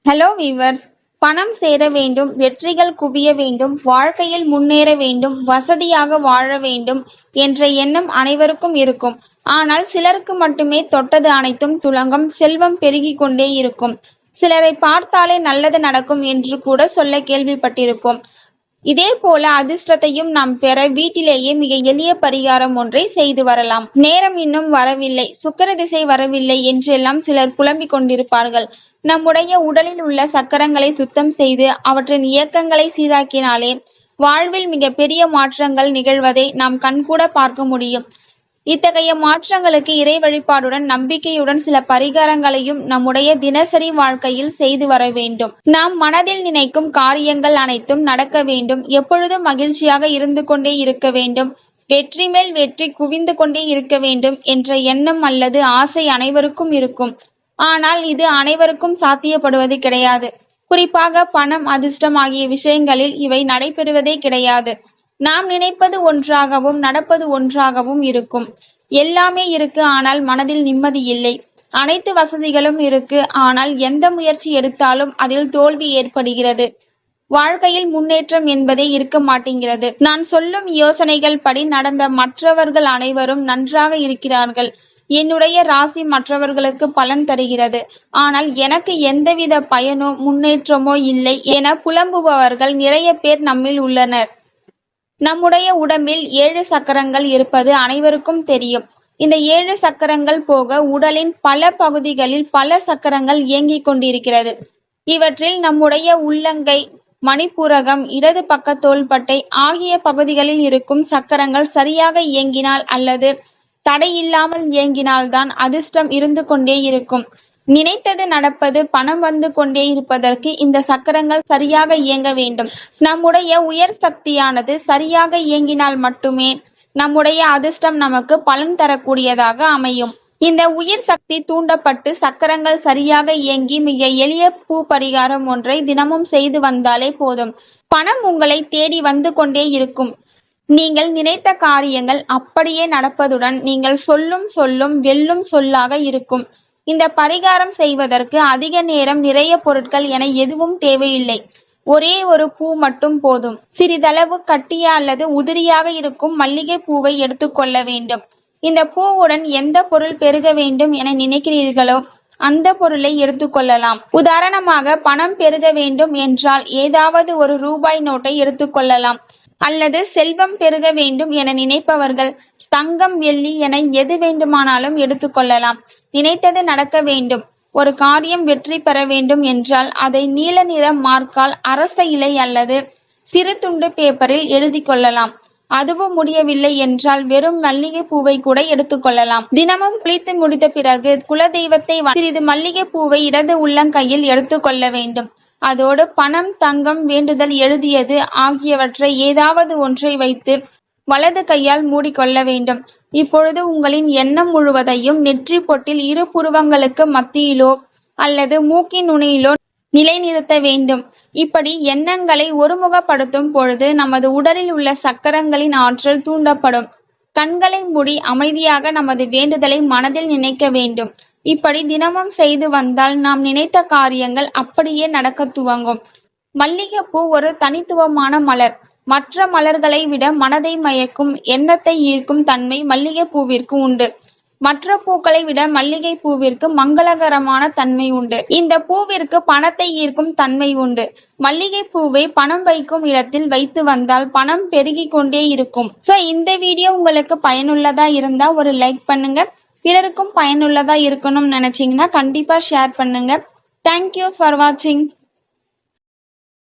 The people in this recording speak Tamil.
Hello viewers. பணம் சேர வேண்டும், வெற்றிகள் குவிய வேண்டும், வாழ்க்கையில் முன்னேற வேண்டும், வசதியாக வாழ வேண்டும் என்ற எண்ணம் அனைவருக்கும் இருக்கும். ஆனால் சிலருக்கு மட்டுமே தொட்டது அனைத்தும் துலங்கும், செல்வம் பெருகிக் கொண்டே இருக்கும். சிலரை பார்த்தாலே நல்லது நடக்கும் என்று கூட சொல்ல கேள்விப்பட்டிருப்போம். இதே போல அதிர்ஷ்டத்தையும் நாம் பெற வீட்டிலேயே மிக எளிய பரிகாரம் ஒன்றை செய்து வரலாம். நேரம் இன்னும் வரவில்லை, சுக்கிர திசை வரவில்லை என்றெல்லாம் சிலர் புலம்பிக் கொண்டிருப்பார்கள். நம்முடைய உடலில் உள்ள சக்கரங்களை சுத்தம் செய்து அவற்றின் இயக்கங்களை சீராக்கினாலே வாழ்வில் மிக பெரிய மாற்றங்கள் நிகழ்வதை நாம் கண்கூட பார்க்க முடியும். இத்தகைய மாற்றங்களுக்கு இறை வழிபாடுடன் நம்பிக்கையுடன் சில பரிகாரங்களையும் நம்முடைய தினசரி வாழ்க்கையில் செய்து வர வேண்டும். நாம் மனதில் நினைக்கும் காரியங்கள் அனைத்தும் நடக்க வேண்டும். எப்பொழுதும் மகிழ்ச்சியாக இருந்து கொண்டே இருக்க வேண்டும். வெற்றி மேல் வெற்றி குவிந்து கொண்டே இருக்க வேண்டும் என்ற எண்ணம் அல்லது ஆசை அனைவருக்கும் இருக்கும். ஆனால் இது அனைவருக்கும் சாத்தியப்படுவது கிடையாது. குறிப்பாக பணம், அதிர்ஷ்டம் ஆகிய விஷயங்களில் இவை நடைபெறுவதே கிடையாது. நாம் நினைப்பது ஒன்றாகவும் நடப்பது ஒன்றாகவும் இருக்கும். எல்லாமே இருக்கு, ஆனால் மனதில் நிம்மதி இல்லை. அனைத்து வசதிகளும் இருக்கு, ஆனால் எந்த முயற்சி எடுத்தாலும் அதில் தோல்வி ஏற்படுகிறது. வாழ்க்கையில் முன்னேற்றம் என்பதே இருக்க மாட்டேங்கிறது. நான் சொல்லும் யோசனைகள் படி நடந்த மற்றவர்கள் அனைவரும் நன்றாக இருக்கிறார்கள். என்னுடைய ராசி மற்றவர்களுக்கு பலன் தருகிறது, ஆனால் எனக்கு எந்தவித பயனோ முன்னேற்றமோ இல்லை என புலம்புபவர்கள் நிறைய பேர் நம்மில் உள்ளனர். நம்முடைய உடம்பில் 7 சக்கரங்கள் இருப்பது அனைவருக்கும் தெரியும். இந்த 7 சக்கரங்கள் போக உடலின் பல பகுதிகளில் பல சக்கரங்கள் இயங்கிக் கொண்டிருக்கிறது. இவற்றில் நம்முடைய உள்ளங்கை, மணிப்பூரகம், இடது பக்க தோள்பட்டை ஆகிய பகுதிகளில் இருக்கும் சக்கரங்கள் சரியாக இயங்கினால் அல்லது தடையில்லாமல் இயங்கினால்தான் அதிர்ஷ்டம் இருந்து கொண்டே இருக்கும். நினைத்தது நடப்பது, பணம் வந்து கொண்டே இருப்பதற்கு இந்த சக்கரங்கள் சரியாக இயங்க வேண்டும். நம்முடைய உயர் சக்தியானது சரியாக இயங்கினால் மட்டுமே நம்முடைய அதிர்ஷ்டம் நமக்கு பலன் தரக்கூடியதாக அமையும். இந்த உயிர் சக்தி தூண்டப்பட்டு சக்கரங்கள் சரியாக இயங்கி மிக எளிய பூ பரிகாரம் ஒன்றை தினமும் செய்து வந்தாலே போதும். பணம் உங்களை தேடி வந்து கொண்டே இருக்கும். நீங்கள் நினைத்த காரியங்கள் அப்படியே நடப்பதுடன் நீங்கள் சொல்லும் வெல்லும் சொல்லாக இருக்கும். இந்த பரிகாரம் செய்வதற்கு அதிக நேரம், நிறைய பொருட்கள் என எதுவும் தேவையில்லை. ஒரே ஒரு பூ மட்டும் போதும். சிறிதளவு கட்டிய அல்லது உதிரியாக இருக்கும் மல்லிகை பூவை எடுத்துக்கொள்ள வேண்டும். இந்த பூவுடன் எந்த பொருள் பெருக வேண்டும் என நினைக்கிறீர்களோ அந்த பொருளை எடுத்துக்கொள்ளலாம். உதாரணமாக பணம் பெருக வேண்டும் என்றால் ஏதாவது ஒரு ரூபாய் நோட்டை எடுத்துக்கொள்ளலாம். அல்லது செல்வம் பெருக வேண்டும் என நினைப்பவர்கள் தங்கம், வெள்ளி என எது வேண்டுமானாலும் எடுத்துக்கொள்ளலாம். நினைத்தது நடக்க வேண்டும், ஒரு காரியம் வெற்றி பெற வேண்டும் என்றால் அதை நீல நிற மார்க்கால் அரச இலை அல்லது சிறு துண்டு பேப்பரில் எழுதி கொள்ளலாம். அதுவும் முடியவில்லை என்றால் வெறும் மல்லிகை பூவை கூட எடுத்துக்கொள்ளலாம். தினமும் குளித்து முடித்த பிறகு குலதெய்வத்தை சிறிது மல்லிகை பூவை இடது உள்ளங்கையில் எடுத்துக்கொள்ள வேண்டும். அதோடு பணம், தங்கம், வேண்டுதல் எழுதியது ஆகியவற்றை ஏதாவது ஒன்றை வைத்து வலது கையால் மூடிக்கொள்ள வேண்டும். இப்பொழுது உங்களின் எண்ணம் முழுவதையும் நெற்றி பொட்டில் இரு புருவங்களுக்கு மத்தியிலோ அல்லது மூக்கின் நுனியிலோ நிலைநிறுத்த வேண்டும். இப்படி எண்ணங்களை ஒருமுகப்படுத்தும் பொழுது நமது உடலில் உள்ள சக்கரங்களின் ஆற்றல் தூண்டப்படும். கண்களை மூடி அமைதியாக நமது வேண்டுதலை மனதில் நினைக்க வேண்டும். இப்படி தினமும் செய்து வந்தால் நாம் நினைத்த காரியங்கள் அப்படியே நடக்க துவங்கும். மல்லிகைப்பூ ஒரு தனித்துவமான மலர். மற்ற மலர்களை விட மனதை மயக்கும், எண்ணத்தை ஈர்க்கும் தன்மை மல்லிகை பூவிற்கு உண்டு. மற்ற பூக்களை விட மல்லிகை பூவிற்கு மங்களகரமான தன்மை உண்டு. இந்த பூவிற்கு பணத்தை ஈர்க்கும் தன்மை உண்டு. மல்லிகை பூவை பணம் வைக்கும் இடத்தில் வைத்து வந்தால் பணம் பெருகி கொண்டே இருக்கும். ஸோ இந்த வீடியோ உங்களுக்கு பயனுள்ளதா இருந்தா ஒரு லைக் பண்ணுங்க. பிறருக்கும் பயனுள்ளதா இருக்கணும்னு நினைச்சீங்கன்னா கண்டிப்பா ஷேர் பண்ணுங்க. தேங்க்யூ ஃபார் வாட்சிங்.